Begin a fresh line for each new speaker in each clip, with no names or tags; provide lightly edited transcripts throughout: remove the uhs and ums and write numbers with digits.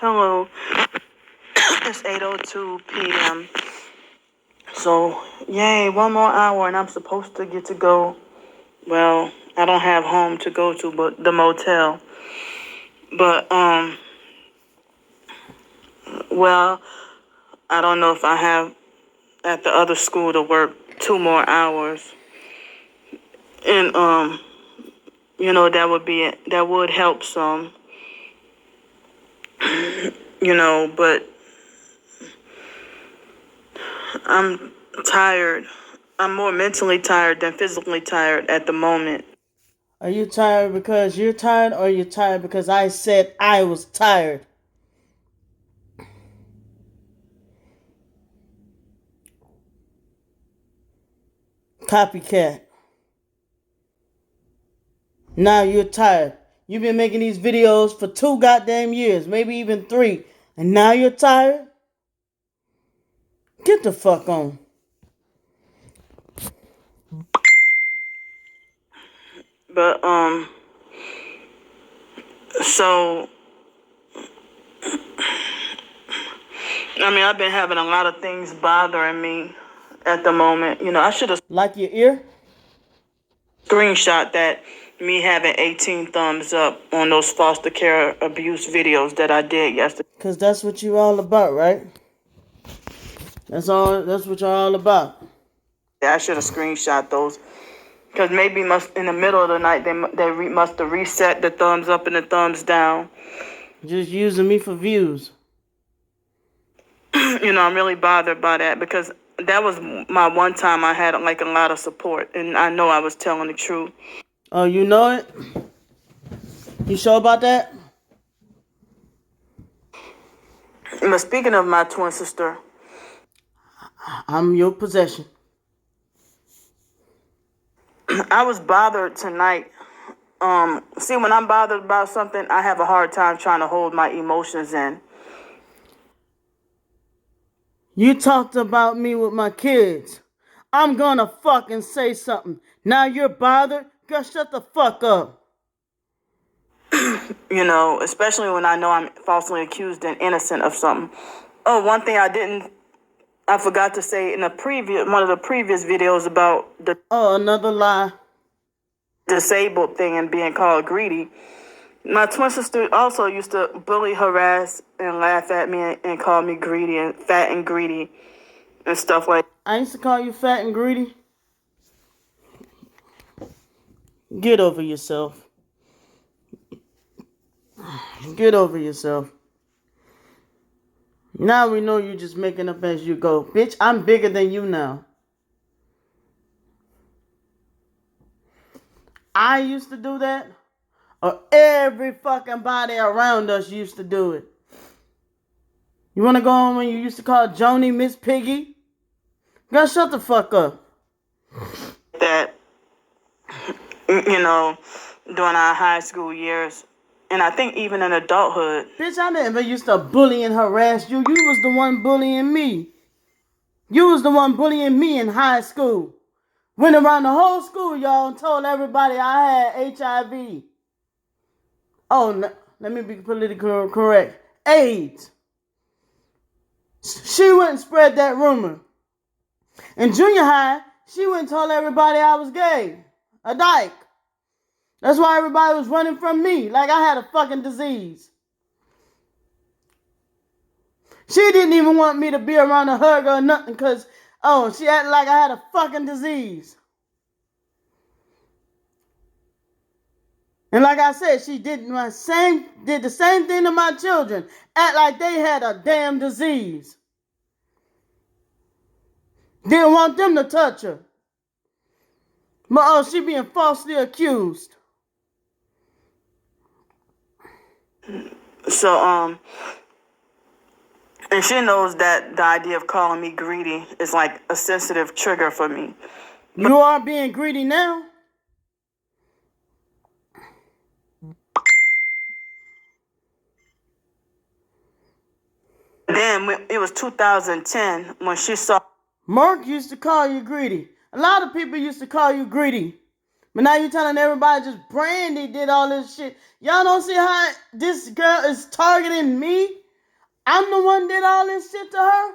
Hello, it's 8:02 p.m. So, yay, one more hour and I'm supposed to get to go. Well, I don't have home to go to, but the motel. But, well, I don't know if I have at the other school to work 2 more hours. And, that would help some, but I'm tired. I'm more mentally tired than physically tired at the moment.
Are you tired because you're tired, or are you tired because I said I was tired? Copycat. Now you're tired. You've been making these videos for 2 goddamn years, maybe even 3, and now you're tired? Get the fuck on.
But, so, I've been having a lot of things bothering me at the moment. I should have
Like your ear?
screenshot that, me having 18 thumbs up on those foster care abuse videos that I did yesterday.
Because that's what you're all about, right? That's what you're all about.
I should have screenshot those. Because maybe in the middle of the night, they must have reset the thumbs up and the thumbs down.
Just using me for views.
I'm really bothered by that because that was my one time I had like a lot of support, and I know I was telling the truth.
Oh, you know it? You sure about that?
But speaking of my twin sister,
I'm your possession.
I was bothered tonight. See, when I'm bothered about something, I have a hard time trying to hold my emotions in.
You talked about me with my kids. I'm gonna fucking say something. Now you're bothered? Girl, shut the fuck up.
Especially when I know I'm falsely accused and innocent of something. Oh, one thing I forgot to say in one of the previous videos about the
Another lie.
disabled thing and being called greedy. My twin sister also used to bully, harass, and laugh at me and call me greedy and fat and greedy and stuff like that.
I used to call you fat and greedy. Get over yourself. Get over yourself. Now we know you're just making up as you go. Bitch, I'm bigger than you now. I used to do that, or every fucking body around us used to do it. You want to go on when you used to call Joni Miss Piggy? Girl, shut the fuck up.
That, during our high school years, and I think even in adulthood.
Bitch, I never used to bully and harass you. You was the one bullying me. You was the one bullying me in high school. Went around the whole school, y'all, and told everybody I had HIV. Oh, no, let me be politically correct. AIDS. She went and spread that rumor. In junior high, she went and told everybody I was gay. A dyke. That's why everybody was running from me like I had a fucking disease. She didn't even want me to be around to hug her or nothing because, she acted like I had a fucking disease. And like I said, she did the same thing to my children. Act like they had a damn disease. Didn't want them to touch her. But she being falsely accused.
So, and she knows that the idea of calling me greedy is like a sensitive trigger for me.
You are being greedy now?
Then it was 2010 when she saw.
Mark used to call you greedy. A lot of people used to call you greedy. But now you telling everybody just Brandy did all this shit. Y'all don't see how this girl is targeting me? I'm the one did all this shit to her?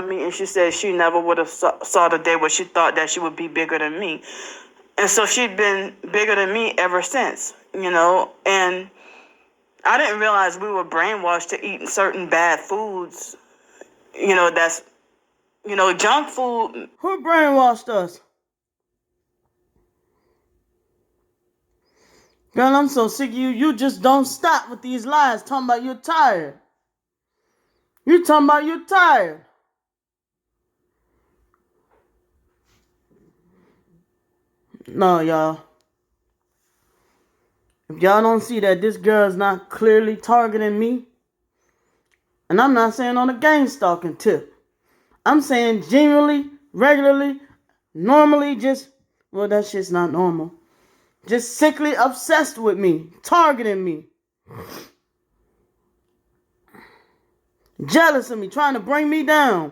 Me, and she said she never would have saw the day where she thought that she would be bigger than me. And so she'd been bigger than me ever since, and I didn't realize we were brainwashed to eat certain bad foods, that's, junk food.
Who brainwashed us? Girl, I'm so sick of you. You just don't stop with these lies talking about you're tired. You talking about you're tired. No, y'all. If y'all don't see that this girl's not clearly targeting me, and I'm not saying on a gang stalking tip, I'm saying genuinely, regularly, normally, well, that shit's not normal. Just sickly obsessed with me, targeting me, jealous of me, trying to bring me down.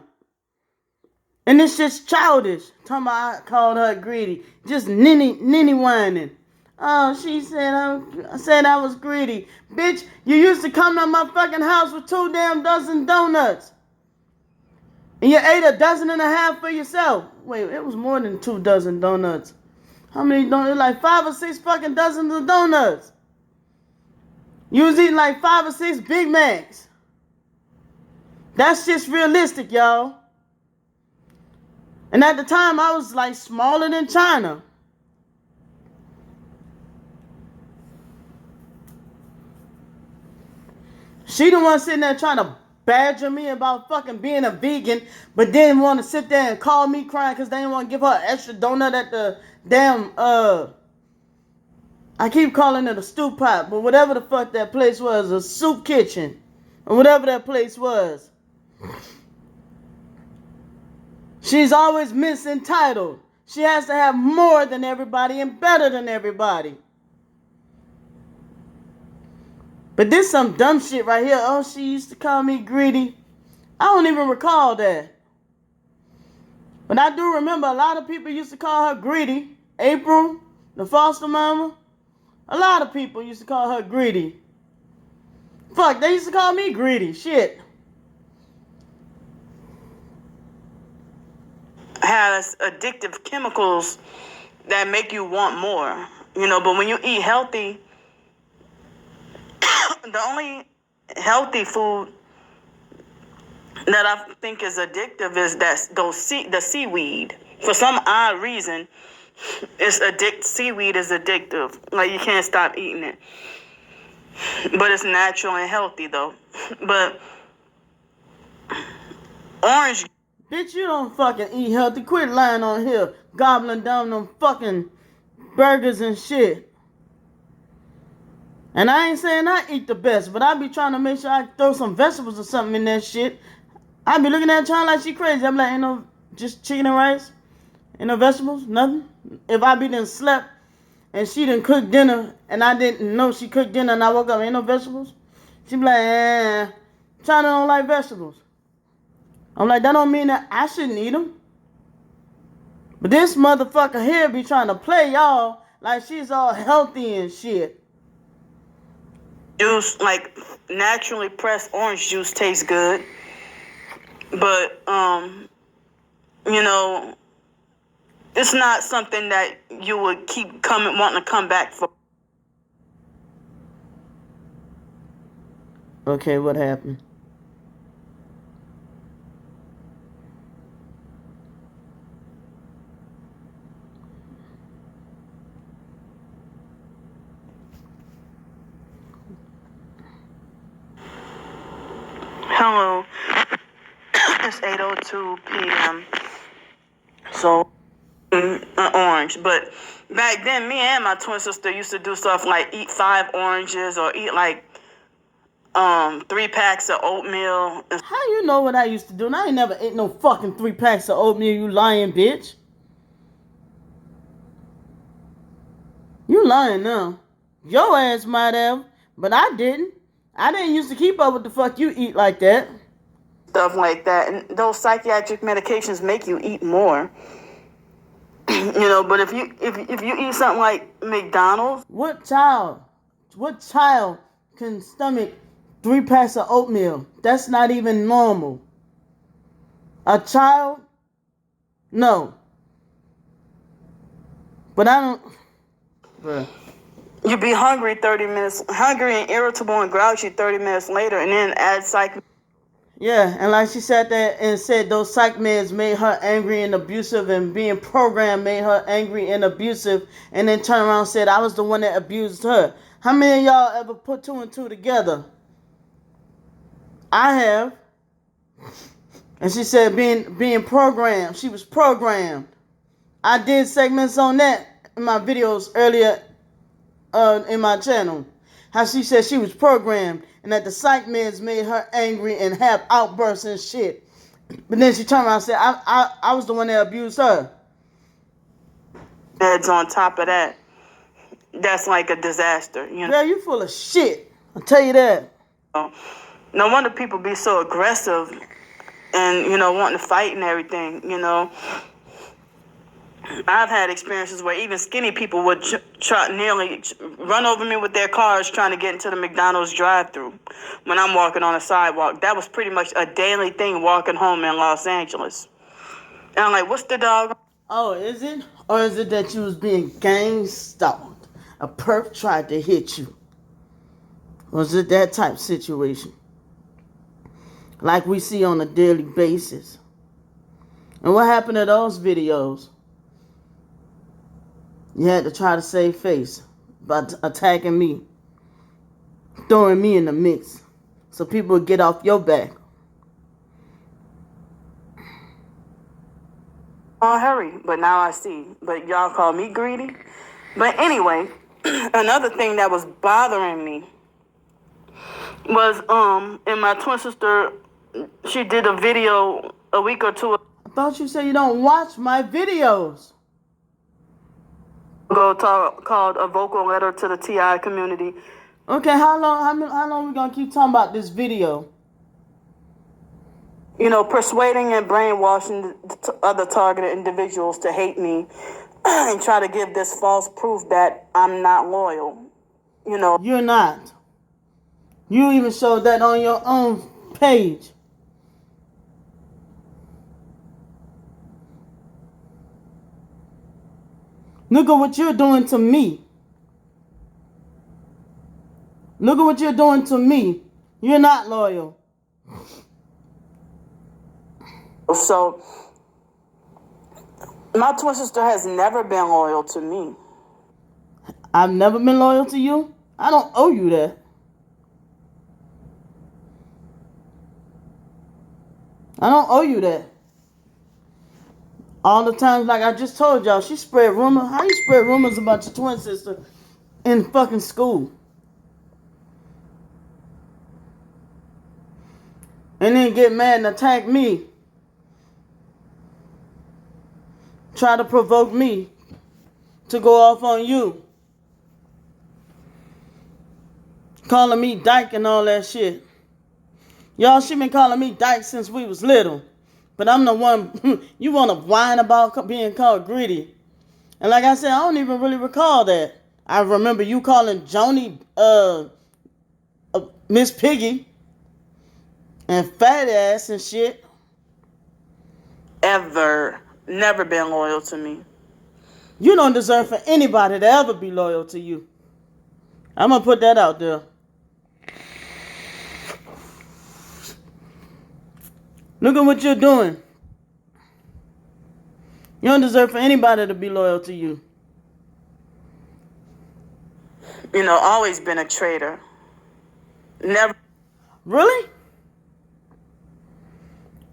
And this shit's childish. Talking about I called her greedy. Just ninny whining. Oh, she said I said I was greedy. Bitch, you used to come to my fucking house with 2 damn dozen donuts. And you ate 1.5 dozen for yourself. Wait, it was more than 2 dozen donuts. How many donuts? Like 5 or 6 fucking dozens of donuts. You was eating like 5 or 6 Big Macs. That's just realistic, y'all. And at the time, I was like smaller than China. She the one sitting there trying to badger me about fucking being a vegan, but didn't want to sit there and call me crying because they didn't want to give her an extra donut at the damn, I keep calling it a stew pot, but whatever the fuck that place was, a soup kitchen, or whatever that place was. She's always misentitled. She has to have more than everybody and better than everybody. But this some dumb shit right here. Oh, she used to call me greedy. I don't even recall that. But I do remember a lot of people used to call her greedy. April, the foster mama. A lot of people used to call her greedy. Fuck, they used to call me greedy. Shit.
Has addictive chemicals that make you want more, but when you eat healthy, the only healthy food that I think is addictive is the seaweed. For some odd reason, seaweed is addictive. Like, you can't stop eating it. But it's natural and healthy though. But orange.
Bitch, you don't fucking eat healthy. Quit lying on here, gobbling down them fucking burgers and shit. And I ain't saying I eat the best, but I be trying to make sure I throw some vegetables or something in that shit. I be looking at her like she crazy. I'm like, ain't no, just chicken and rice? Ain't no vegetables? Nothing? If I be done slept and she done cooked dinner and I didn't know she cooked dinner and I woke up, ain't no vegetables? She be like, China don't like vegetables. I'm like, that don't mean that I shouldn't eat them. But this motherfucker here be trying to play y'all like she's all healthy and shit.
Juice, like naturally pressed orange juice, tastes good. But, it's not something that you would keep wanting to come back for.
Okay, what happened?
Hello. It's 8:02 p.m. So, orange. But back then, me and my twin sister used to do stuff like eat 5 oranges or eat like 3 packs of oatmeal.
How you know what I used to do? And I ain't never ate no fucking 3 packs of oatmeal, you lying bitch. You lying now. Your ass might have, but I didn't. I didn't used to keep up with the fuck you eat like that.
stuff like that. And those psychiatric medications make you eat more. But if you eat something like McDonald's,
What child can stomach 3 packs of oatmeal? That's not even normal. A child? No. But I don't. Bruh.
you be hungry and irritable and grouchy 30 minutes later, and then add psych.
Yeah, and like she sat there and said those psych meds made her angry and abusive, and being programmed made her angry and abusive, and then turned around and said I was the one that abused her. How many of y'all ever put 2 and 2 together? I have. And she said being programmed. She was programmed. I did segments on that in my videos earlier in my channel. How she said she was programmed and that the psych meds made her angry and have outbursts and shit. But then she turned around and said, I was the one that abused her.
Meds on top of that. That's like a disaster,
Girl, you full of shit. I'll tell you that.
No wonder people be so aggressive and, wanting to fight and everything, I've had experiences where even skinny people would nearly run over me with their cars trying to get into the McDonald's drive-thru when I'm walking on a sidewalk. That was pretty much a daily thing walking home in Los Angeles. And I'm like, what's the dog?
Oh, is it? Or is it that you was being gang stalked? A perp tried to hit you? Was it that type situation? Like we see on a daily basis. And what happened to those videos? You had to try to save face by attacking me, throwing me in the mix, so people would get off your back.
Oh, hurry. But now I see. But y'all call me greedy. But anyway, another thing that was bothering me was, and my twin sister, she did a video a week or two
I thought you said you don't watch my videos.
ago called A Vocal Letter to the TI Community.
Okay, how long we gonna keep talking about this video?
Persuading and brainwashing other targeted individuals to hate me and try to give this false proof that I'm not loyal.
You're not. You even showed that on your own page. Look at what you're doing to me. Look at what you're doing to me. You're not loyal.
So, my twin sister has never been loyal to me.
I've never been loyal to you. I don't owe you that. I don't owe you that. All the times, like I just told y'all, she spread rumors. How you spread rumors about your twin sister in fucking school? And then get mad and attack me. Try to provoke me to go off on you. Calling me dyke and all that shit. Y'all, she been calling me dyke since we was little. But I'm the one you want to whine about being called greedy. And like I said, I don't even really recall that. I remember you calling Joni Miss Piggy and fat ass and shit.
Never been loyal to me.
You don't deserve for anybody to ever be loyal to you. I'm going to put that out there. Look at what you're doing. You don't deserve for anybody to be loyal to you.
Always been a traitor. Never.
Really?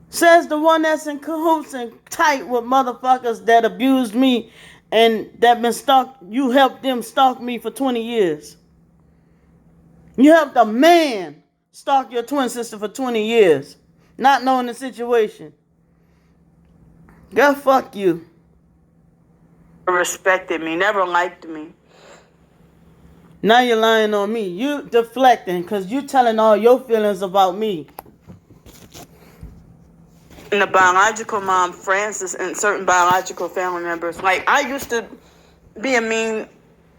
Says the one that's in cahoots and tight with motherfuckers that abused me and that been stalked. You helped them stalk me for 20 years. You helped a man stalk your twin sister for 20 years. Not knowing the situation. Girl, fuck you.
Respected me, never liked me.
Now you're lying on me. You deflecting because you telling all your feelings about me.
and the biological mom, Frances, and certain biological family members. Like, I used to be a mean,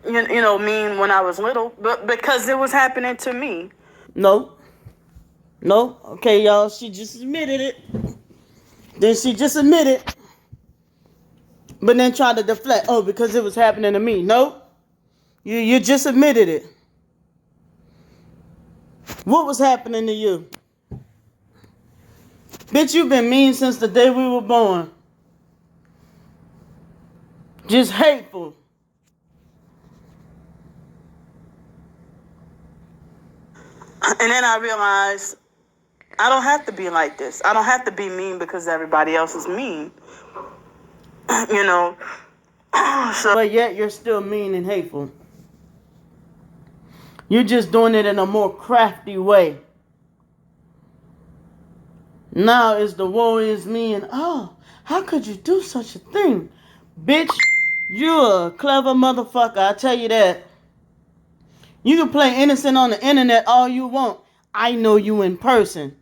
mean when I was little, but because it was happening to me.
No. No. Okay, y'all. She just admitted it. Then she just admitted. But then tried to deflect. Oh, because it was happening to me. No. You just admitted it. What was happening to you? Bitch, you've been mean since the day we were born. Just hateful.
And then I realized I don't have to be like this. I don't have to be mean because everybody else is mean. So,
But yet you're still mean and hateful. You're just doing it in a more crafty way. Now it's the woe is me and oh, how could you do such a thing? Bitch, you're a clever motherfucker, I tell you that. You can play innocent on the internet all you want. I know you in person.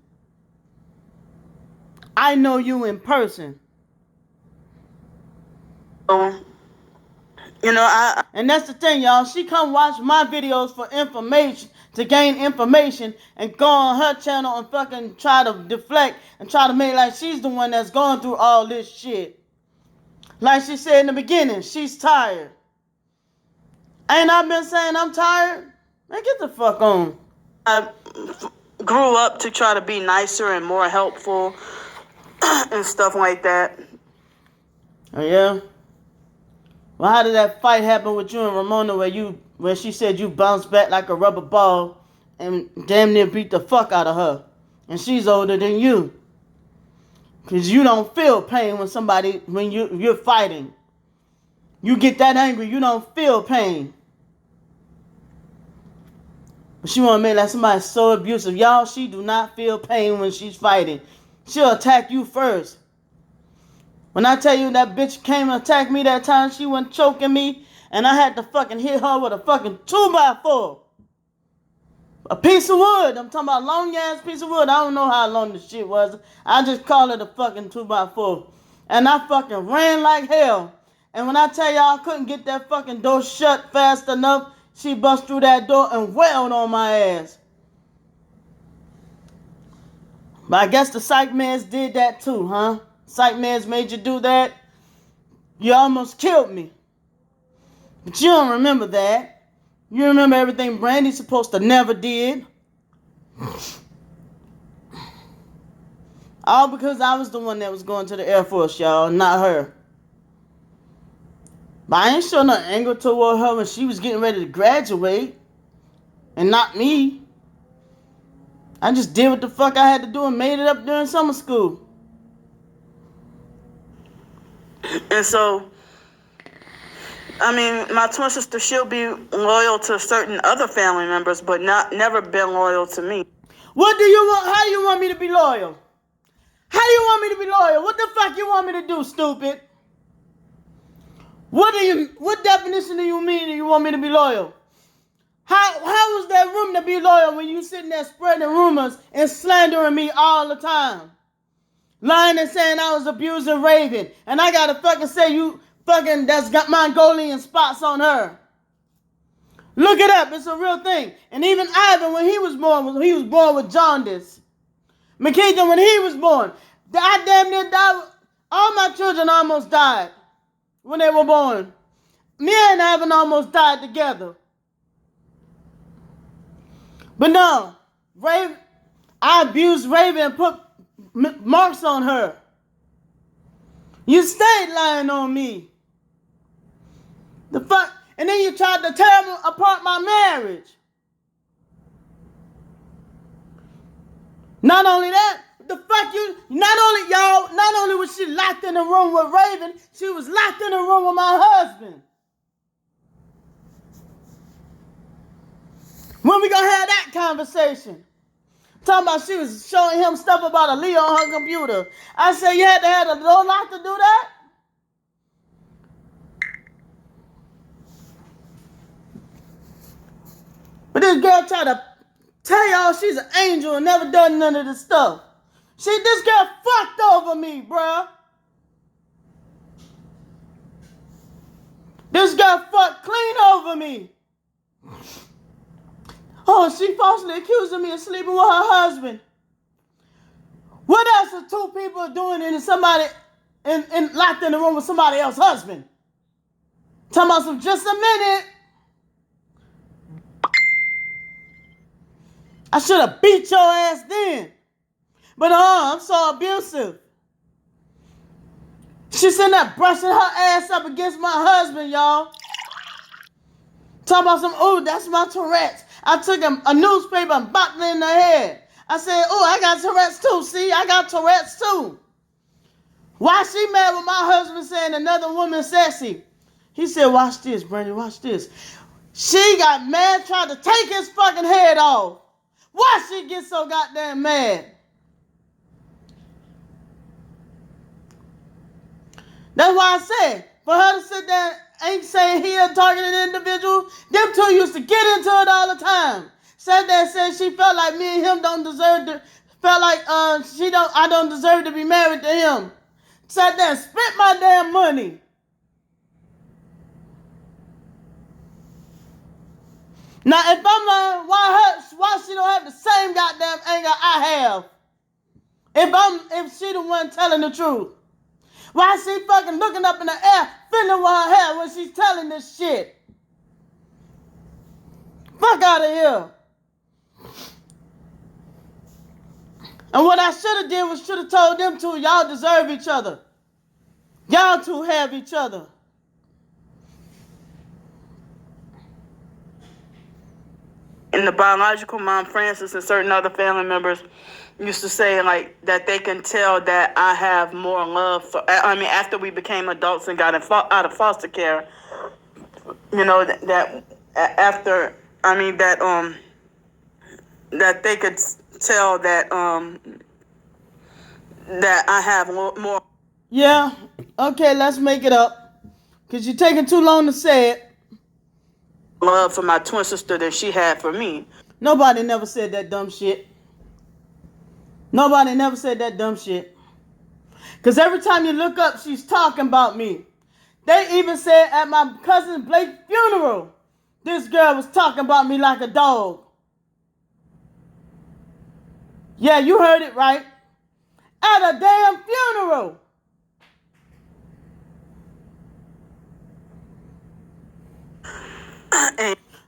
I know you in person. And that's the thing, y'all. She come watch my videos for information, to gain information, and go on her channel and fucking try to deflect and try to make like she's the one that's going through all this shit. Like she said in the beginning, she's tired. Ain't I been saying I'm tired? Man, get the fuck on.
I grew up to try to be nicer and more helpful and stuff like that.
Oh yeah? Well, how did that fight happen with you and Ramona where she said you bounced back like a rubber ball and damn near beat the fuck out of her? And she's older than you. Cause you don't feel pain when you're fighting. You get that angry, you don't feel pain. But she wanna make like somebody so abusive. Y'all, she do not feel pain when she's fighting. She'll attack you first. When I tell you that bitch came and attacked me that time, she went choking me, and I had to fucking hit her with a fucking 2x4. A piece of wood. I'm talking about a long ass piece of wood. I don't know how long the shit was. I just call it a fucking 2x4. And I fucking ran like hell. And when I tell y'all I couldn't get that fucking door shut fast enough, she bust through that door and wailed on my ass. But I guess the psych meds did that too, huh? Psych meds made you do that? You almost killed me. But you don't remember that. You remember everything Brandy's supposed to never did. All because I was the one that was going to the Air Force, y'all, not her. But I ain't showing no anger toward her when she was getting ready to graduate. And not me. I just did what the fuck I had to do and made it up during summer school.
And so, I mean, my twin sister, she'll be loyal to certain other family members, but never been loyal to me.
What do you want? How do you want me to be loyal? How do you want me to be loyal? What the fuck you want me to do, stupid? What definition do you mean that you want me to be loyal? How was there room to be loyal when you sitting there spreading rumors and slandering me all the time? Lying and saying I was abusing Raven. And I gotta fucking say you fucking that's got Mongolian spots on her. Look it up, it's a real thing. And even Ivan, when he was born with jaundice. Makita, when he was born, I damn near died. All my children almost died when they were born. Me and Ivan almost died together. But no, I abused Raven and put marks on her. You stayed lying on me. The fuck? And then you tried to tear apart my marriage. Not only that, the fuck not only was she locked in the room with Raven, she was locked in the room with my husband. When we gonna have that conversation? Talking about she was showing him stuff about a Leo on her computer. I said, you had to have a door lock to do that? But this girl tried to tell y'all she's an angel and never done none of this stuff. See, this girl fucked over me, bruh. This girl fucked clean over me. Oh, she falsely accusing me of sleeping with her husband. What else are two people doing in somebody in locked in the room with somebody else's husband? Talking about some just a minute. I should have beat your ass then. But I'm so abusive. She's sitting there brushing her ass up against my husband, y'all. Talking about some, oh, that's my Tourette's. I took a newspaper and bopped it in the head. I said, oh, I got Tourette's too. See, I got Tourette's too. Why she mad with my husband saying another woman sexy? He said, watch this, Brandy, watch this. She got mad, tried to take his fucking head off. Why she get so goddamn mad? That's why I said, for her to sit there ain't saying he a targeted individual, them two used to get into it all the time. Said that said she felt like me and him don't deserve to, felt like I don't deserve to be married to him. Sat there and spent my damn money. Now if I'm like, why she don't have the same goddamn anger I have? If she the one telling the truth. Why she fucking looking up in the air, fiddling with her hair when she's telling this shit? Fuck out of here. And what I should have did was should have told them two, y'all deserve each other. Y'all two have each other.
And the biological mom, Frances, and certain other family members used to say like that they can tell that I have more love for. I mean, after we became adults and got out of foster care, you know that after that they could tell that that I have more.
Yeah. Okay, let's make it up. Cause you're taking too long to say it.
Love for my twin sister than she had for me.
Nobody never said that dumb shit. Nobody never said that dumb shit. Because every time you look up, she's talking about me. They even said at my cousin Blake's funeral, this girl was talking about me like a dog. Yeah, you heard it right. At a damn funeral.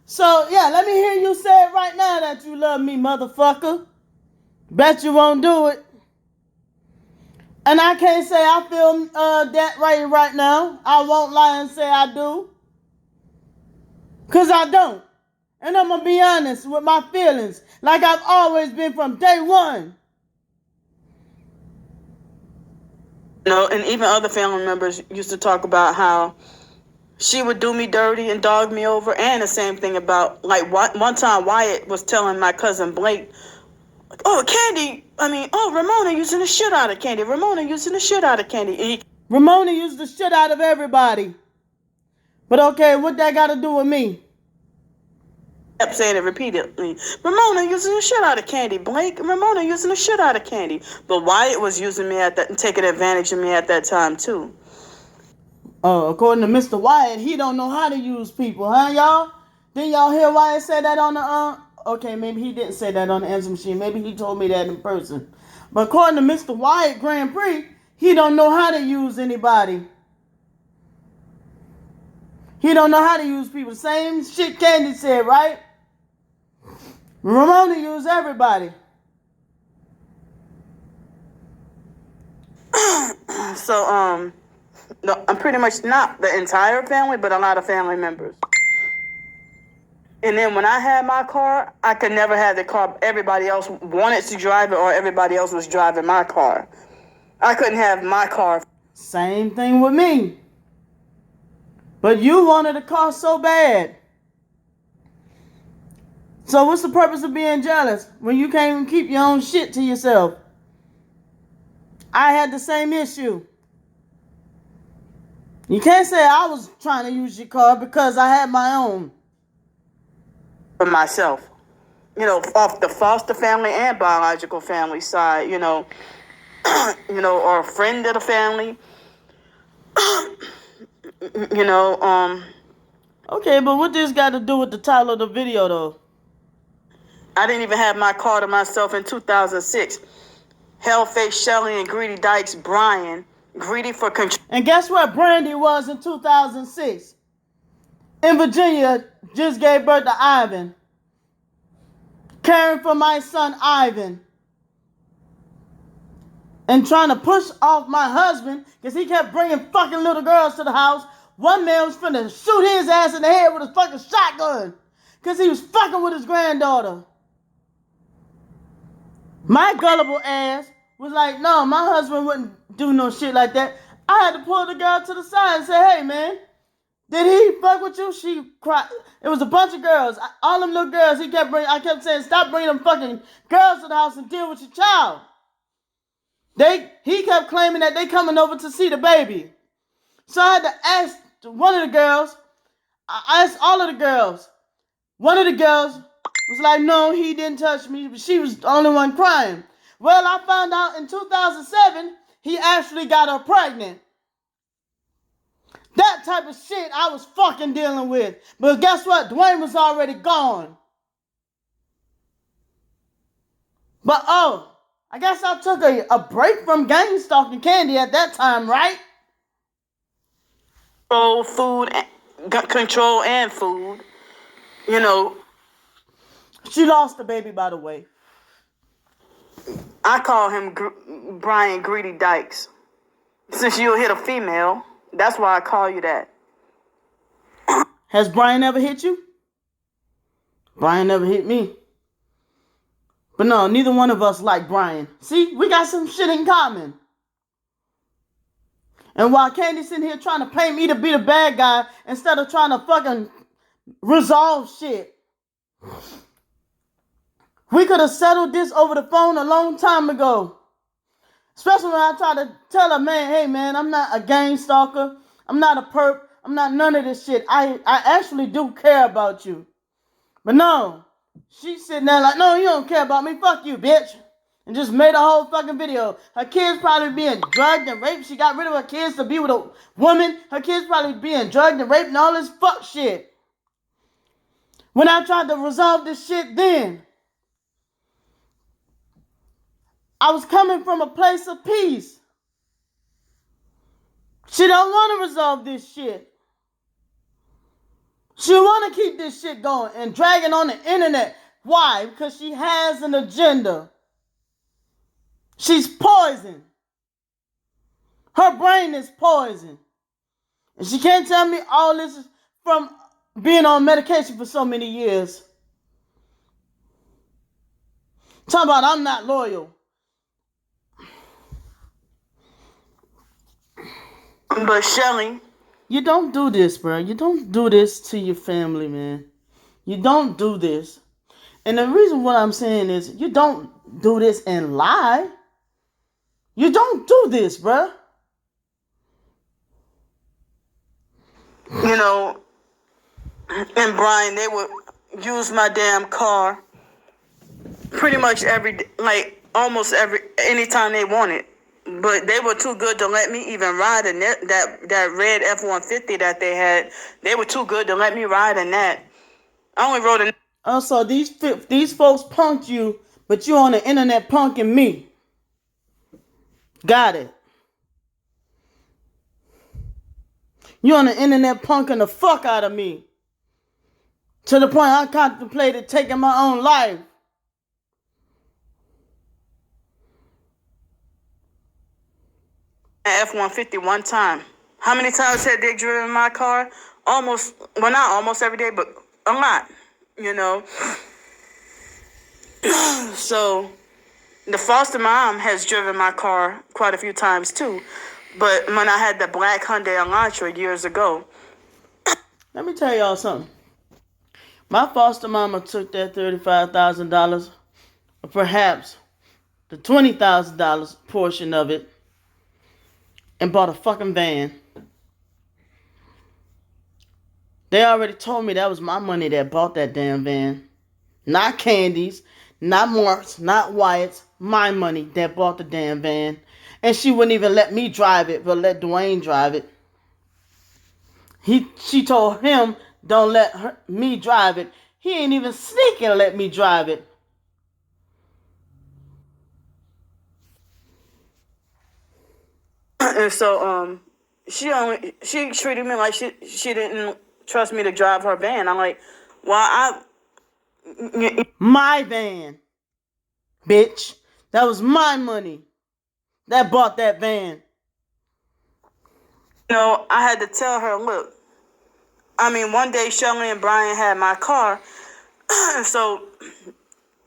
So, yeah, let me hear you say it right now that you love me, motherfucker. Bet you won't do it. And I can't say I feel that right now. I won't lie and say I do. Because I don't. And I'm going to be honest with my feelings. Like I've always been from day one.
You know, and even other family members used to talk about how she would do me dirty and dog me over. And the same thing about, like, one time Wyatt was telling my cousin Blake, oh, Ramona using the shit out of Candy. Ramona using the shit out of Candy.
Ramona used the shit out of everybody. But okay, what that got to do with me?
Kept saying it repeatedly. Ramona using the shit out of Candy. Blake, Ramona using the shit out of Candy. But Wyatt was using me taking advantage of me at that time too.
According to Mr. Wyatt, he don't know how to use people, huh, y'all? Didn't y'all hear Wyatt say that on the Okay, maybe he didn't say that on the answer machine. Maybe he told me that in person. But according to Mr. Wyatt Grand Prix, he don't know how to use anybody. He don't know how to use people. Same shit Candy said, right? Ramona used everybody.
So, no, I'm pretty much not the entire family, but a lot of family members. And then when I had my car, I could never have the car. Everybody else wanted to drive it or everybody else was driving my car. I couldn't have my car.
Same thing with me. But you wanted a car so bad. So what's the purpose of being jealous when you can't even keep your own shit to yourself? I had the same issue. You can't say I was trying to use your car because I had my own.
For myself. You know, off the foster family and biological family side, you know, or a friend of the family. you know,
Okay, but what this got to do with the title of the video, though?
I didn't even have my car to myself in 2006. Hellface Shelly and Greedy Dykes Brian. Greedy for control.
And guess where Brandy was in 2006? In Virginia, just gave birth to Ivan. Caring for my son Ivan. And trying to push off my husband because he kept bringing fucking little girls to the house. One man was finna shoot his ass in the head with a fucking shotgun because he was fucking with his granddaughter. My gullible ass was like, no, my husband wouldn't do no shit like that. I had to pull the girl to the side and say, hey, man, did he fuck with you? She cried. It was a bunch of girls. All them little girls I kept saying, stop bringing them fucking girls to the house and deal with your child. He kept claiming that they coming over to see the baby. So I had to ask one of the girls. I asked all of the girls. One of the girls was like, no, he didn't touch me. But she was the only one crying. Well, I found out in 2007, he actually got her pregnant. That type of shit I was fucking dealing with. But guess what? Dwayne was already gone. But I guess I took a break from gang stalking Candy at that time, right?
Control and food.
She lost the baby, by the way.
I call him Brian Greedy Dykes. Since you'll hit a female, that's why I call you that.
Has Brian ever hit you? Brian never hit me. But no, neither one of us like Brian. See, we got some shit in common. And while Candy's sitting here trying to paint me to be the bad guy instead of trying to fucking resolve shit. We could have settled this over the phone a long time ago. Especially when I try to tell her, man, hey man, I'm not a gang stalker. I'm not a perp. I'm not none of this shit. I actually do care about you. But no. She's sitting there like, no, you don't care about me. Fuck you, bitch. And just made a whole fucking video. Her kids probably being drugged and raped. She got rid of her kids to be with a woman. Her kids probably being drugged and raped and all this fuck shit. When I tried to resolve this shit then, I was coming from a place of peace. She don't want to resolve this shit. She want to keep this shit going and dragging on the internet. Why? Because she has an agenda. She's poison. Her brain is poison. And she can't tell me all this is from being on medication for so many years. Talking about I'm not loyal.
But Shelly,
you don't do this, bro. You don't do this to your family, man. You don't do this. And the reason what I'm saying is you don't do this and lie. You don't do this, bro.
And Brian, they would use my damn car pretty much anytime they wanted. But they were too good to let me even ride in that red F-150 that they had. They were too good to let me ride in that. I only rode in.
Also, these folks punked you, but you on the internet punking me. Got it. You on the internet punking the fuck out of me. To the point I contemplated taking my own life.
F-150 one time. How many times had they driven my car? Not almost every day, but a lot, So, the foster mom has driven my car quite a few times too. But when I had the black Hyundai Elantra years ago.
Let me tell y'all something. My foster mama took that $35,000, or perhaps the $20,000 portion of it, and bought a fucking van. They already told me that was my money that bought that damn van. Not Candy's, not Mark's, not Wyatt's. My money that bought the damn van. And she wouldn't even let me drive it, but let Dwayne drive it. She told him, don't let me drive it. He ain't even sneaking to let me drive it.
And so she treated me like she didn't trust me to drive her van. I'm like, well,
My van, bitch. That was my money that bought that van.
I had to tell her, look, I mean, one day Shirley and Brian had my car, so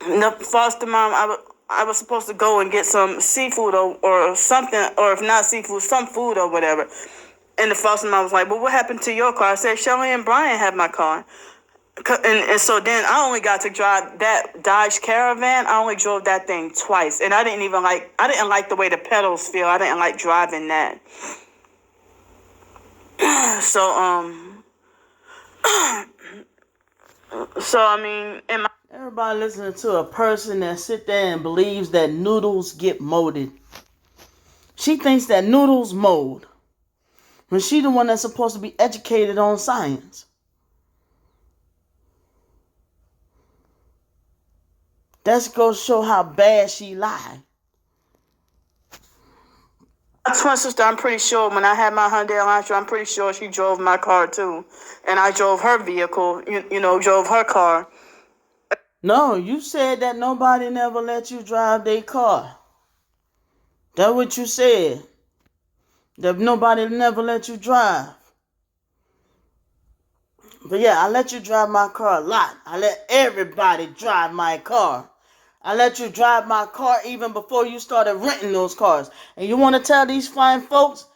the foster mom, I was supposed to go and get some seafood or something, or if not seafood, some food or whatever. And the foster mom was like, well, what happened to your car? I said, Shirley and Brian had my car. And so then I only got to drive that Dodge Caravan. I only drove that thing twice. And I didn't like the way the pedals feel. I didn't like driving that. So I mean,
everybody listening to a person that sit there and believes that noodles get molded. She thinks that noodles mold when she the one that's supposed to be educated on science. That's goes to show how bad she lied.
My twin sister, I'm pretty sure when I had my Hyundai Elantra, I'm pretty sure she drove my car too. And I drove her vehicle, drove her car.
No, you said that nobody never let you drive their car. That's what you said. That nobody never let you drive. But yeah, I let you drive my car a lot. I let everybody drive my car. I let you drive my car even before you started renting those cars. And you want to tell these fine folks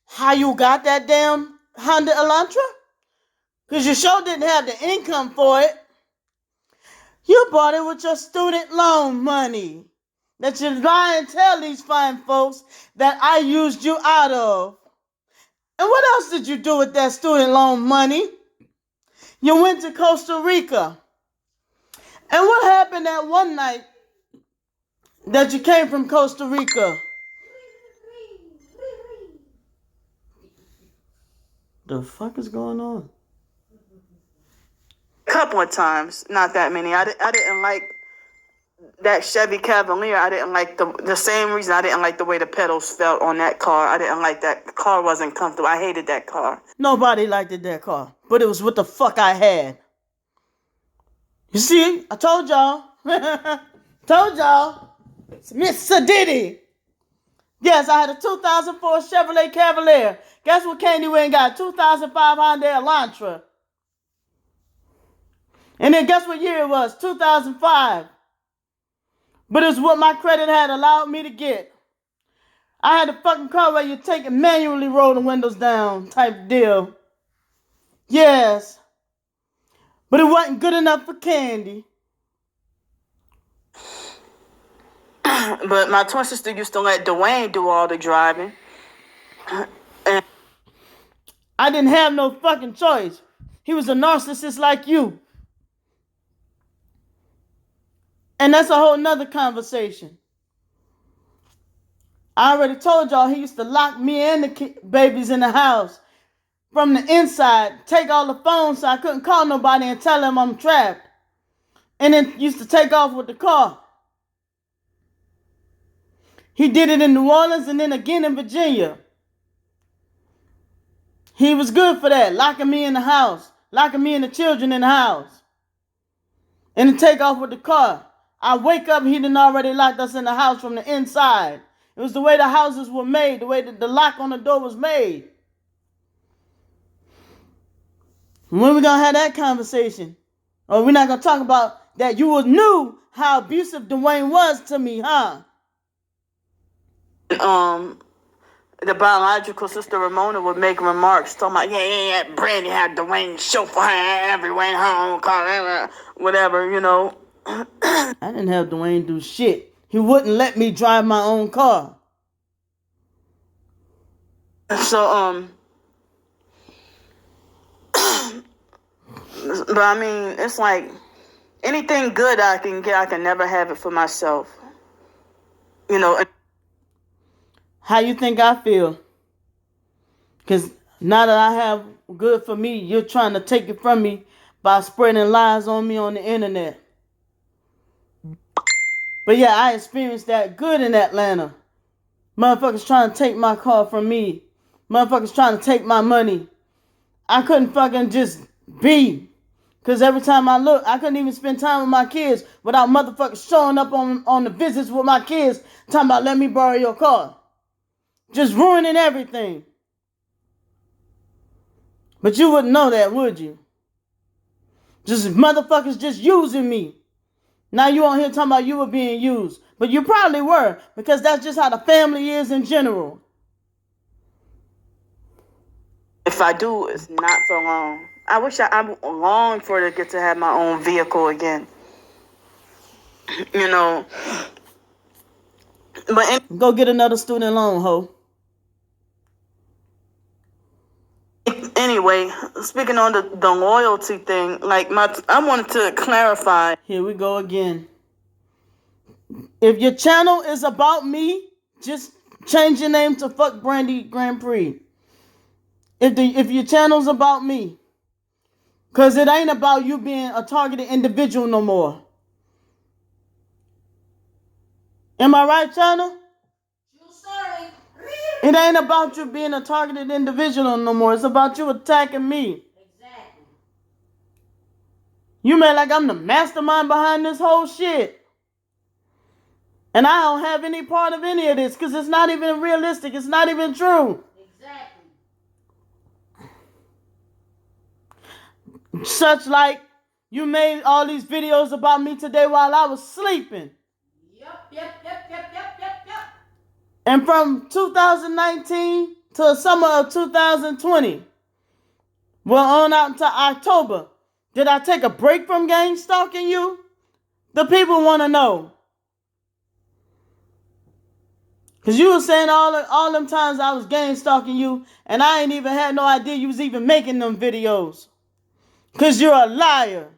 how you got that damn Honda Elantra? Because you sure didn't have the income for it. You bought it with your student loan money. That you lie and tell these fine folks that I used you out of. And what else did you do with that student loan money? You went to Costa Rica. And what happened that one night that you came from Costa Rica? The fuck is going on?
A couple of times, not that many. I didn't like that Chevy Cavalier. I didn't like the same reason I didn't like the way the pedals felt on that car. I didn't like that. The car wasn't comfortable. I hated that car.
Nobody liked that car, but it was what the fuck I had. You see, I told y'all. Told y'all. Mr. Diddy. Yes, I had a 2004 Chevrolet Cavalier. Guess what Candy went and got? 2005 Hyundai Elantra. And then guess what year it was? 2005. But it's what my credit had allowed me to get. I had a fucking car where you take and manually roll the windows down type deal. Yes. But it wasn't good enough for Candy.
But my twin sister used to let Dwayne do all the driving. And
I didn't have no fucking choice. He was a narcissist like you. And that's a whole nother conversation. I already told y'all he used to lock me and the babies in the house from the inside, take all the phones so I couldn't call nobody and tell them I'm trapped. And then used to take off with the car. He did it in New Orleans and then again in Virginia. He was good for that, locking me in the house, locking me and the children in the house. And then take off with the car. I wake up, he done already locked us in the house from the inside. It was the way the houses were made, the way that the lock on the door was made. When we gonna have that conversation? Or we're not gonna talk about that you knew how abusive Dwayne was to me, huh?
the biological sister Ramona would make remarks talking about, yeah, Brandy had Dwayne chauffeur her everywhere home, car, whatever,
I didn't have Dwayne do shit. He wouldn't let me drive my own car.
So, but I mean, it's like anything good I can get, I can never have it for myself.
How you think I feel? Because now that I have good for me, you're trying to take it from me by spreading lies on me on the internet. But yeah, I experienced that good in Atlanta. Motherfuckers trying to take my car from me. Motherfuckers trying to take my money. I couldn't fucking just be. Because every time I look, I couldn't even spend time with my kids without motherfuckers showing up on the visits with my kids talking about let me borrow your car. Just ruining everything. But you wouldn't know that, would you? Just motherfuckers just using me. Now you on here talking about you were being used. But you probably were, because that's just how the family is in general.
If I do, it's not so long. I wish I long for to get to have my own vehicle again. You know. But
go get another student loan, ho.
Anyway, speaking on the loyalty thing, like I wanted to clarify.
Here we go again. If your channel is about me, just change your name to Fuck Brandy Grand Prix. If your channel's about me, because it ain't about you being a targeted individual no more. Am I right, channel?
Sorry.
It ain't about you being a targeted individual no more. It's about you attacking me.
Exactly.
You made like I'm the mastermind behind this whole shit. And I don't have any part of any of this because it's not even realistic. It's not even true.
Exactly.
Such like you made all these videos about me today while I was sleeping.
Yep.
And from 2019 to the summer of 2020, well, on out into October, did I take a break from gang stalking you? The people want to know. Because you were saying all them times I was gang stalking you, and I ain't even had no idea you was even making them videos. Because you're a liar.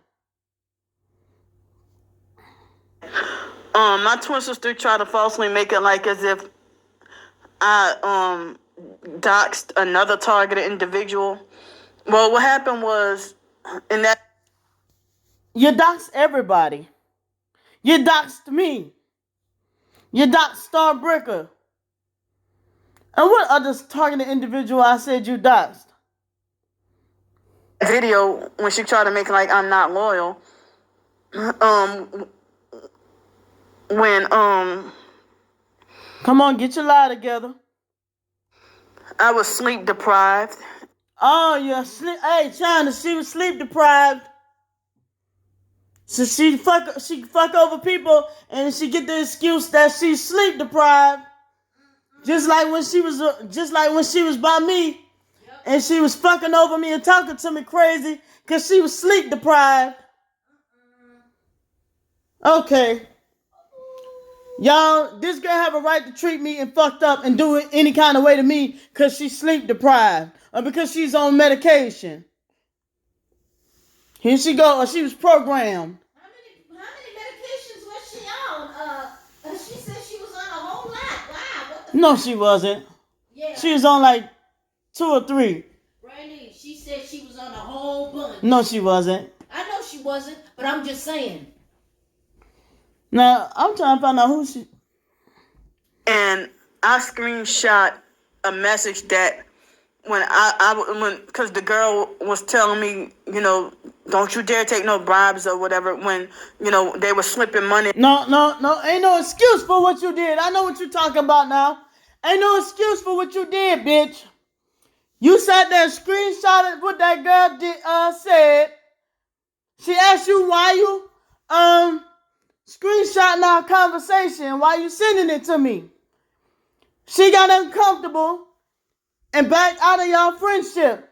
My twin sister tried to falsely make it like as if I doxed another targeted individual. Well, what happened was in that
You doxed everybody. You doxed me. You doxed Starbricker. And what other targeted individual I said you doxed?
video when she tried to make like I'm not loyal. When
Come on, get your lie together.
I was sleep deprived.
Oh, you're sleep. Hey, China, she was sleep deprived. So she fuck over people, and she get the excuse that she's sleep deprived. Just like when she was by me, and she was fucking over me and talking to me crazy because she was sleep deprived. Okay. Y'all, this girl have a right to treat me and fucked up and do it any kind of way to me because she's sleep deprived or because she's on medication. Here she go, or she was programmed.
How many medications was she on? She said she was on a whole lot. Wow. What the
No, she wasn't.
Yeah.
She was on like 2 or 3.
Brandy, she said she was on a whole bunch.
No, she wasn't.
I know she wasn't, but I'm just saying.
Now, I'm trying to find out who she...
And I screenshot a message that when because the girl was telling me, don't you dare take no bribes or whatever, when, they were slipping money.
No, ain't no excuse for what you did. I know what you're talking about now. Ain't no excuse for what you did, bitch. You sat there and screenshotted what that girl said. She asked you why you screenshotting our conversation, why you sending it to me. She got uncomfortable and backed out of y'all friendship.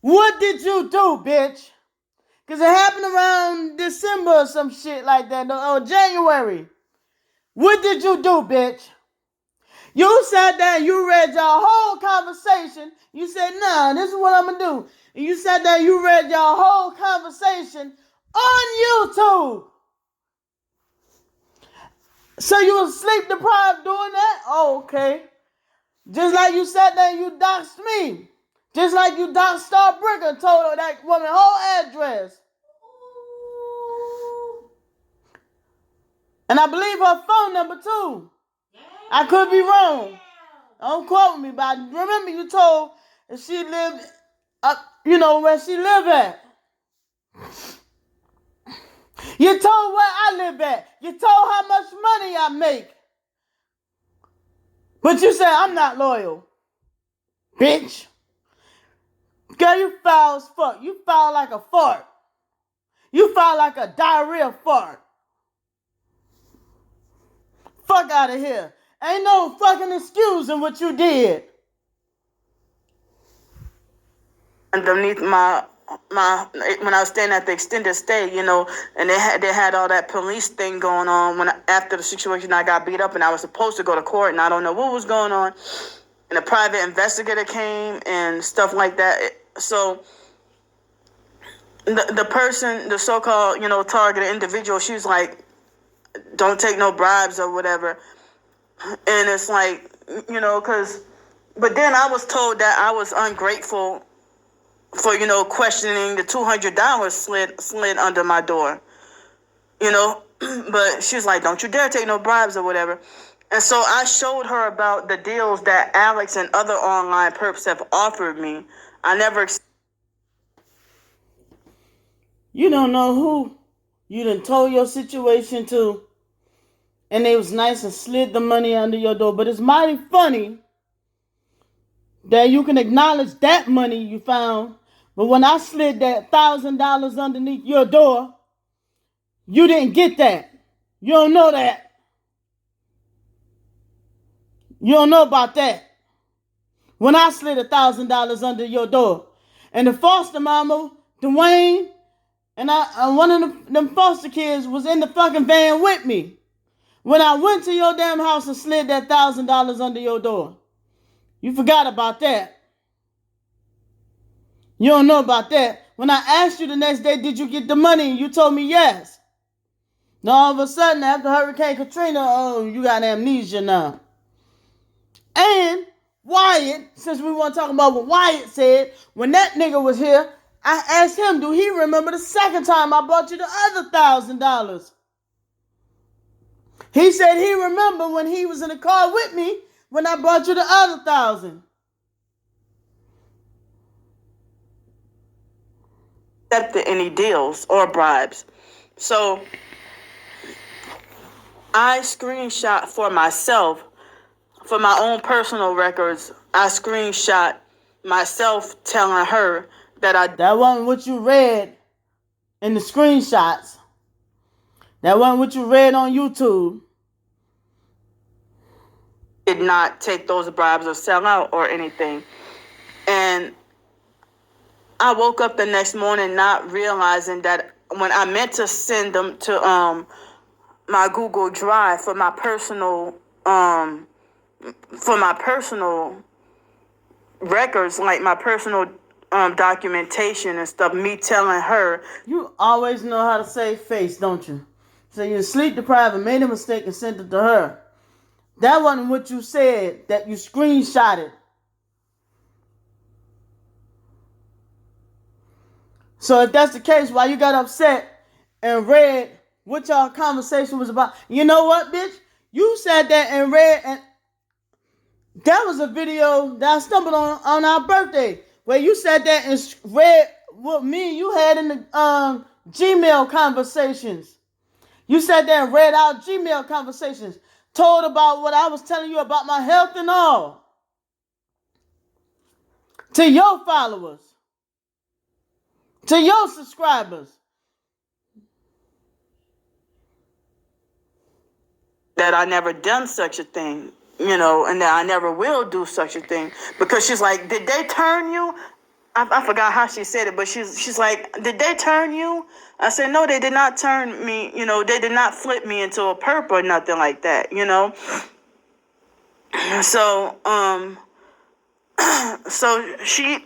What did you do, bitch? Because it happened around December or some shit like that, or January. What did you do, bitch? You sat there and you read your whole conversation. You said, nah, this is what I'm going to do. And you sat there and you read your whole conversation on YouTube. So you was sleep deprived doing that? Oh, okay. Just like you sat there and you doxed me. Just like you doxed Star Bricker and told her that woman whole address. And I believe her phone number too. I could be wrong. Don't quote me, but I remember you told that she lived up, where she lived at. You told where I live at. You told how much money I make. But you said I'm not loyal. Bitch. Girl, you foul as fuck. You foul like a fart. You foul like a diarrhea fart. Fuck out of here. Ain't no fucking excuse in what you did.
Underneath my when I was staying at the extended stay, and they had all that police thing going on after the situation I got beat up and I was supposed to go to court and I don't know what was going on. And a private investigator came and stuff like that. So the person, the so-called, targeted individual, she was like, don't take no bribes or whatever. And it's like, but then I was told that I was ungrateful for, questioning the $200 slid under my door, but she's like, don't you dare take no bribes or whatever. And so I showed her about the deals that Alex and other online perps have offered me. I never.
You don't know who you done told your situation to, and they was nice and slid the money under your door. But it's mighty funny that you can acknowledge that money you found, but when I slid that $1,000 underneath your door, you didn't get that. You don't know that. You don't know about that. When I slid $1,000 under your door, and the foster mama, Dwayne, and one of them foster kids was in the fucking van with me when I went to your damn house and slid that $1,000 under your door. You forgot about that. You don't know about that. When I asked you the next day, did you get the money? You told me yes. Now all of a sudden, after Hurricane Katrina, oh, you got amnesia now. And Wyatt, since we want to talk about what Wyatt said, when that nigga was here, I asked him, do he remember the second time I brought you the other $1,000? He said he remembered when he was in the car with me when I brought you the other $1,000.
Accepted any deals or bribes. So I screenshot for myself, for my own personal records, I screenshot myself telling her that
That wasn't what you read in the screenshots. That wasn't what you read on YouTube.
did not take those bribes or sell out or anything. And I woke up the next morning not realizing that when I meant to send them to my Google Drive for my personal records, like my personal documentation and stuff, me telling her.
You always know how to save face, don't you? So you sleep deprived and made a mistake and sent it to her. That wasn't what you said that you screenshotted. So if that's the case, why you got upset and read what y'all conversation was about? You know what, bitch? You said that and read, and that was a video that I stumbled on our birthday, where you said that and read what me and you had in the Gmail conversations. You said that and read our Gmail conversations, told about what I was telling you about my health and all to your followers, to your subscribers.
That I never done such a thing, and that I never will do such a thing. Because she's like, did they turn you? I forgot how she said it, but she's like, did they turn you? I said, no, they did not turn me, they did not flip me into a perp or nothing like that, So, so she,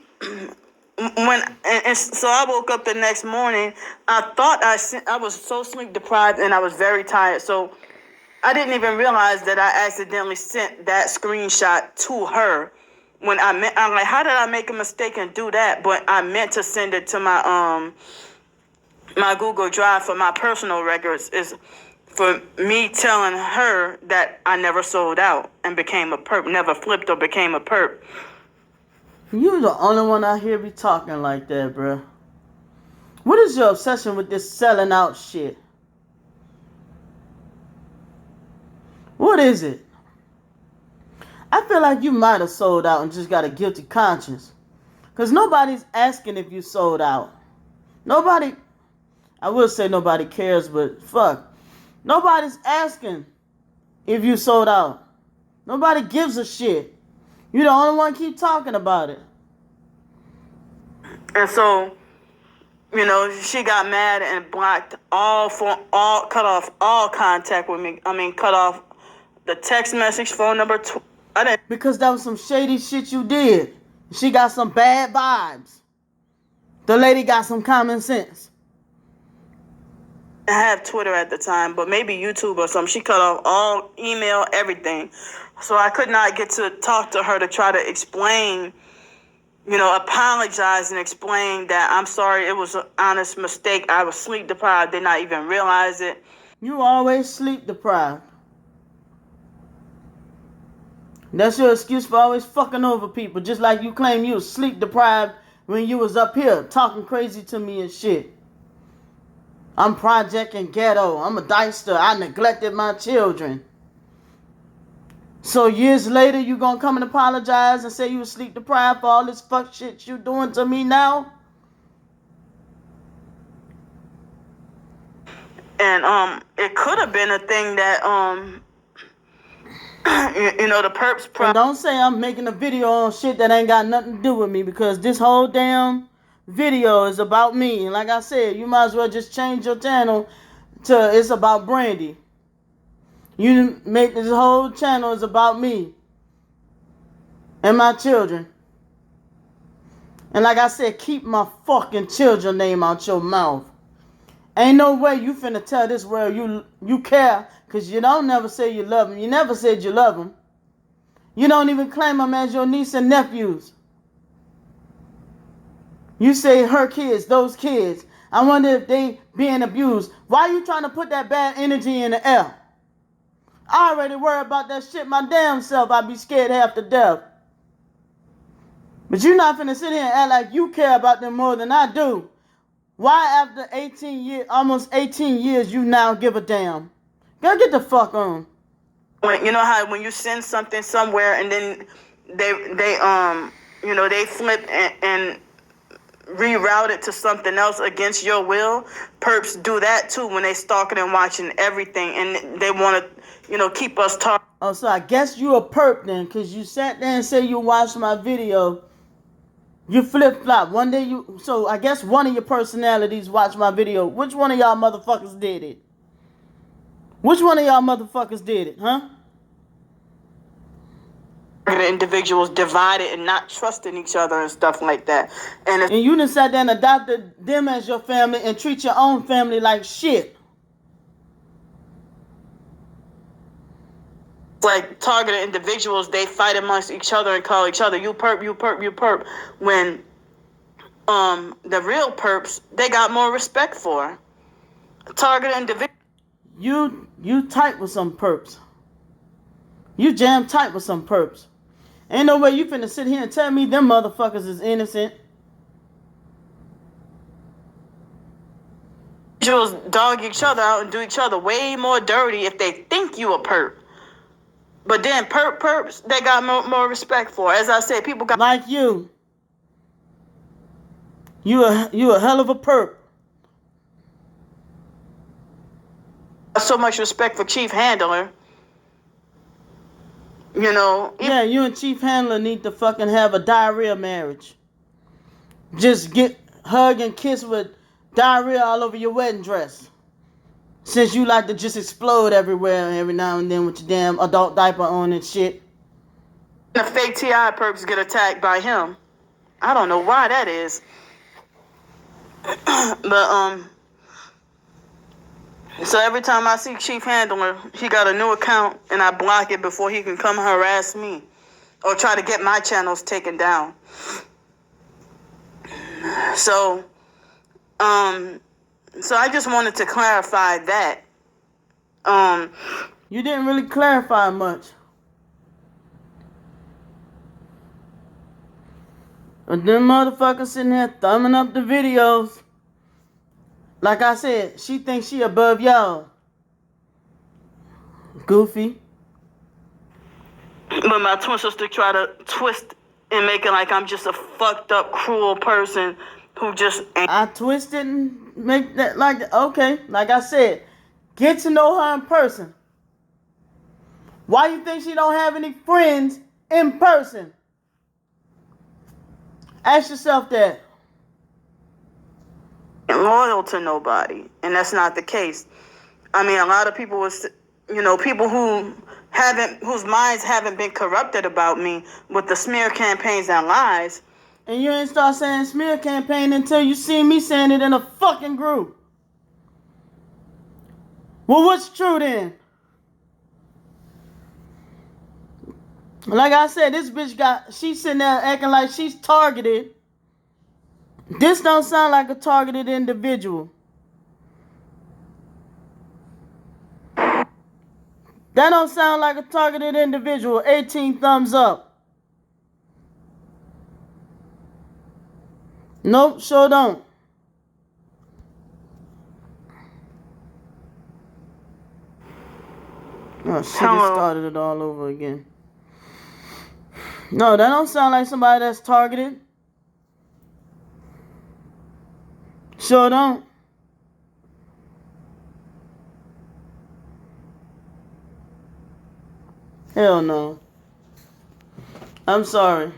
so I woke up the next morning. I thought I was so sleep deprived and I was very tired. So I didn't even realize that I accidentally sent that screenshot to her. When I'm like, how did I make a mistake and do that? But I meant to send it to my Google Drive for my personal records, is for me telling her that I never sold out and became a perp, never flipped or became a perp.
You the only one out here be talking like that, bruh. What is your obsession with this selling out shit? What is it? I feel like you might have sold out and just got a guilty conscience. Because nobody's asking if you sold out. Nobody, I will say nobody cares, but fuck. Nobody's asking if you sold out. Nobody gives a shit. You the only one keep talking about it.
And so, you know, she got mad and blocked cut off all contact with me. I mean, cut off the text message, phone number. I didn't.
Because that was some shady shit you did. She got some bad vibes. The lady got some common sense.
I have Twitter at the time, but maybe YouTube or something. She cut off all email, everything. So I could not get to talk to her to try to explain, you know, apologize and explain that I'm sorry, it was an honest mistake. I was sleep deprived, did not even realize it.
You always sleep deprived. That's your excuse for always fucking over people. Just like you claim you was sleep deprived when you was up here talking crazy to me and shit. I'm Project and Ghetto. I'm a dyster. I neglected my children. So years later, you gonna come and apologize and say you was sleep deprived for all this fuck shit you doing to me now?
And it could have been a thing that you know, the perps.
And don't say I'm making a video on shit that ain't got nothing to do with me, because this whole damn video is about me. And like I said, you might as well just change your channel to it's about Brandy. You make this whole channel is about me and my children. And like I said, keep my fucking children name out your mouth. Ain't no way you finna tell this world you care, because you don't never say you love them. You never said you love them. You don't even claim them as your niece and nephews. You say her kids, those kids. I wonder if they being abused. Why are you trying to put that bad energy in the air? I already worry about that shit my damn self. I'd be scared half to death. But you're not finna sit here and act like you care about them more than I do. Why after 18 years, almost 18 years, you now give a damn? Girl, get the fuck on.
When, you know how when you send something somewhere and then they you know, they flip and reroute it to something else against your will. Perps do that too when they stalking and watching everything, and they want to, you know, keep us talking.
Oh, so I guess you a perp then, because you sat there and said you watched my video. You flip-flop. One day so I guess one of your personalities watched my video. Which one of y'all motherfuckers did it? Which one of y'all motherfuckers did it, huh?
Individuals divided and not trusting each other and stuff like that. And
you done sat there and adopted them as your family and treat your own family like shit.
Like targeted individuals, they fight amongst each other and call each other you perp, you perp, you perp. When the real perps, they got more respect for. Targeted individuals.
You tight with some perps. You jam tight with some perps. Ain't no way you finna sit here and tell me them motherfuckers is innocent.
Individuals dog each other out and do each other way more dirty if they think you a perp. But then perps, they got more respect for. As I said, people got
like you. You a hell of a perp.
so much respect for Chief Handler. You know.
Yeah, you and Chief Handler need to fucking have a diarrhea marriage. Just get hug and kiss with diarrhea all over your wedding dress. Since you like to just explode everywhere every now and then with your damn adult diaper on and shit.
The fake T.I. perps get attacked by him. I don't know why that is. But So every time I see Chief Handler, he got a new account, and I block it before he can come harass me or try to get my channels taken down. So, so I just wanted to clarify that.
You didn't really clarify much. But them motherfuckers sitting there thumbing up the videos. Like I said, she thinks she above y'all. Goofy.
But my twin sister try to twist and make it like I'm just a fucked up, cruel person who just ain't.
I twisted and make that like, okay, like I said, get to know her in person. Why you think she don't have any friends in person? Ask yourself that.
Loyal to nobody, and that's not the case. I mean, a lot of people was, people whose minds haven't been corrupted about me with the smear campaigns and lies.
And you ain't start saying smear campaign until you see me saying it in a fucking group. Well, what's true then? Like I said, this bitch she's sitting there acting like she's targeted. This don't sound like a targeted individual. That don't sound like a targeted individual. 18 thumbs up. Nope, sure don't. Oh shit, it started it all over again. No, that don't sound like somebody that's targeted. Sure don't. Hell no. I'm sorry.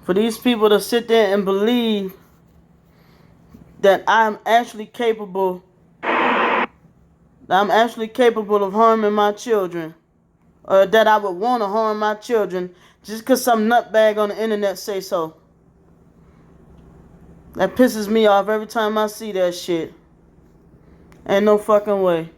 For these people to sit there and believe that I'm actually capable of harming my children, or that I would want to harm my children just because some nutbag on the internet say so. That pisses me off every time I see that shit. Ain't no fucking way.